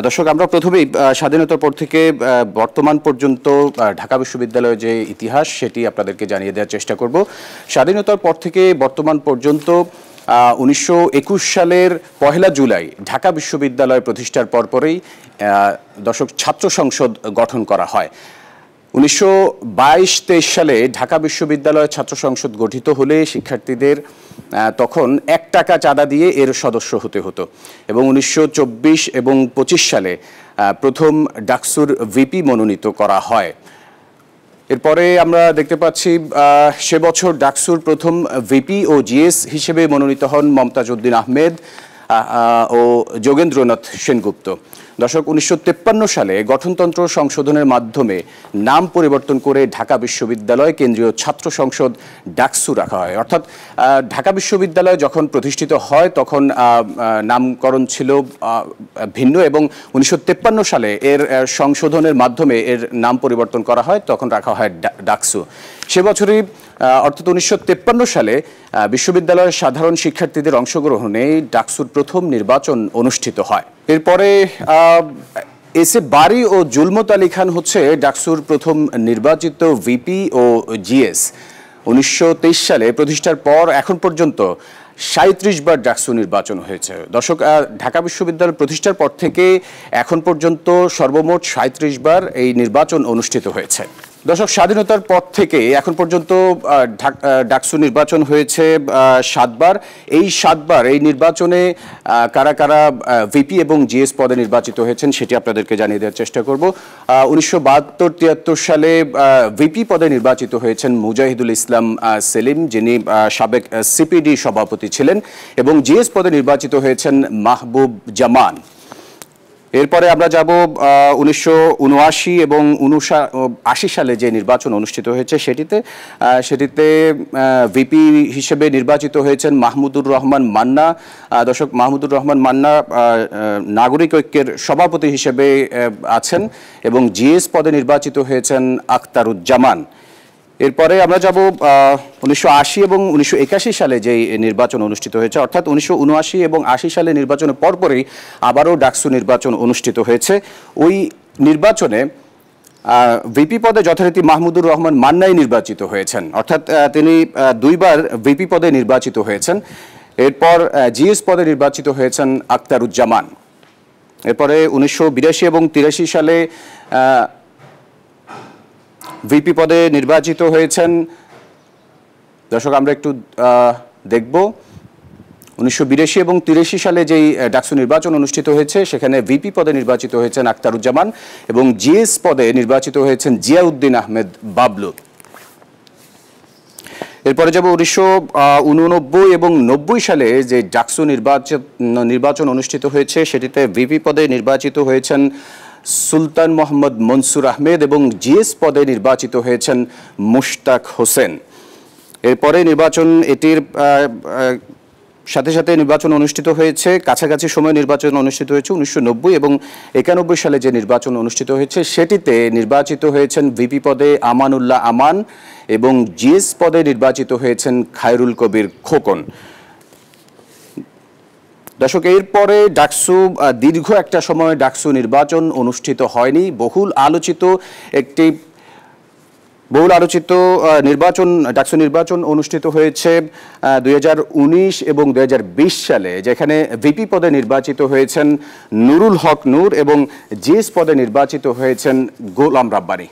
দর্শক, আমরা প্রথমেই স্বাধীনতার পর থেকে বর্তমান পর্যন্ত ঢাকা বিশ্ববিদ্যালয়ের যে ইতিহাস সেটি আপনাদেরকে জানিয়ে দেওয়ার চেষ্টা করব। স্বাধীনতার পর থেকে বর্তমান পর্যন্ত 1921 সালের 1 জুলাই ঢাকা বিশ্ববিদ্যালয় প্রতিষ্ঠার পরপরই দর্শক ছাত্র সংসদ গঠন করা হয়। 1922-23 সালে ঢাকা বিশ্ববিদ্যালয় ছাত্র সংসদ গঠিত হলে শিক্ষার্থীদের তখন 1 টাকা চাঁদা দিয়ে এর সদস্য হতে হতো এবং 1924 এবং 25 সালে প্রথম ডাকসুর ভিপি মনোনীত করা হয়। এরপরে আমরা দেখতে পাচ্ছি সে বছর ডাকসুর প্রথম ভিপি ও জিএস হিসেবে মনোনীত হন মমতাজ উদ্দিন আহমেদ ও যোগেন্দ্রনাথ সেনগুপ্ত। দর্শক, 1953 সালে গঠনতন্ত্র সংশোধনের মাধ্যমে নাম পরিবর্তন করে ঢাকা বিশ্ববিদ্যালয় কেন্দ্রীয় ছাত্র সংসদ ডাকসু রাখা হয়। অর্থাৎ ঢাকা বিশ্ববিদ্যালয় যখন প্রতিষ্ঠিত হয় তখন নামকরণ ছিল ভিন্ন এবং 1953 সালে এর সংশোধনের মাধ্যমে এর নাম পরিবর্তন করা হয়, তখন রাখা হয় ডাকসু। সে বছরই অর্থাৎ 1953 সালে বিশ্ববিদ্যালয়ের সাধারণ শিক্ষার্থীদের অংশগ্রহণে ডাকসুর প্রথম নির্বাচন অনুষ্ঠিত হয়। এরপরে এস এ বারী ও জুলমত আলী খান হচ্ছে ডাকসুর প্রথম নির্বাচিত ভিপি ও জিএস। 1923 সালে প্রতিষ্ঠার পর এখন পর্যন্ত 37 বার ডাকসু নির্বাচন হয়েছে। দর্শক, ঢাকা বিশ্ববিদ্যালয় প্রতিষ্ঠার পর থেকে এখন পর্যন্ত সর্বমোট 37 বার এই নির্বাচন অনুষ্ঠিত হয়েছে। দর্শক, স্বাধীনতার পর থেকে এখন পর্যন্ত ডাকসু নির্বাচন হয়েছে 7 বার। এই 7 বার এই নির্বাচনে কারা কারা ভিপি এবং জিএস পদে নির্বাচিত হয়েছেন সেটি আপনাদেরকে জানিয়ে দেওয়ার চেষ্টা করব। 1972-73 সালে ভিপি পদে নির্বাচিত হয়েছেন মুজাহিদুল ইসলাম সেলিম, যিনি সাবেক সিপিডি সভাপতি ছিলেন, এবং জিএস পদে নির্বাচিত হয়েছেন মাহবুব জামান। এরপরে আমরা যাব 1979 এবং 1980 সালে যে নির্বাচন অনুষ্ঠিত হয়েছে সেটিতে ভিপি হিসেবে নির্বাচিত হয়েছেন মাহমুদুর রহমান মান্না। দর্শক, মাহমুদুর রহমান মান্না নাগরিক ঐক্যের সভাপতি হিসেবে আছেন এবং জিএস পদে নির্বাচিত হয়েছেন আখতারুজ্জামান। এরপরে আমরা যাব 1980 এবং 1981 সালে যে নির্বাচন অনুষ্ঠিত হয়েছে, অর্থাৎ 1979 এবং 80 সালে নির্বাচনের পরপরই আবারও ডাকসু নির্বাচন অনুষ্ঠিত হয়েছে। ওই নির্বাচনে ভিপি পদে যথারীতি মাহমুদুর রহমান মান্নাই নির্বাচিত হয়েছেন, অর্থাৎ তিনি 2 বার ভিপি পদে নির্বাচিত হয়েছেন। এরপর জিএস পদে নির্বাচিত হয়েছেন আখতারুজ্জামান। এরপরে 1982 এবং 83 সালে ভিপি পদে নির্বাচিত হয়েছেন, দর্শক আমরা একটু দেখব, 1982 এবং 83 সালে যেই ডাকসু নির্বাচন অনুষ্ঠিত হয়েছে সেখানে ভিপি পদে নির্বাচিত হয়েছেন আখতারুজ্জামান এবং জিএস পদে নির্বাচিত হয়েছেন জিয়াউদ্দিন আহমেদ বাবলু। এরপরে যাব 1989 এবং 90 সালে যে ডাকসু নির্বাচন অনুষ্ঠিত হয়েছে সেটিতে ভিপি পদে নির্বাচিত হয়েছেন সুলতান মোহাম্মদ মনসুর আহমেদ এবং জিএস পদে নির্বাচিত হয়েছেন মুশতাক হোসেন। এরপরে এটির সাথে সাথে নির্বাচন অনুষ্ঠিত হয়েছে, কাছাকাছি সময় নির্বাচন অনুষ্ঠিত হয়েছে 1990 এবং 91 সালে যে নির্বাচন অনুষ্ঠিত হয়েছে সেটিতে নির্বাচিত হয়েছেন ভিপি পদে আমানুল্লাহ আমান এবং জিএস পদে নির্বাচিত হয়েছেন খায়রুল কবির খোকন। দর্শক, এরপরে ডাকসু দীর্ঘ একটা সময় ডাকসু নির্বাচন অনুষ্ঠিত হয়নি। বহুল আলোচিত ডাকসু নির্বাচন অনুষ্ঠিত হয়েছে 2019 এবং 2020 সালে, যেখানে ভিপি পদে নির্বাচিত হয়েছেন নুরুল হক নূর এবং জিএস পদে নির্বাচিত হয়েছেন গোলাম রাব্বানী।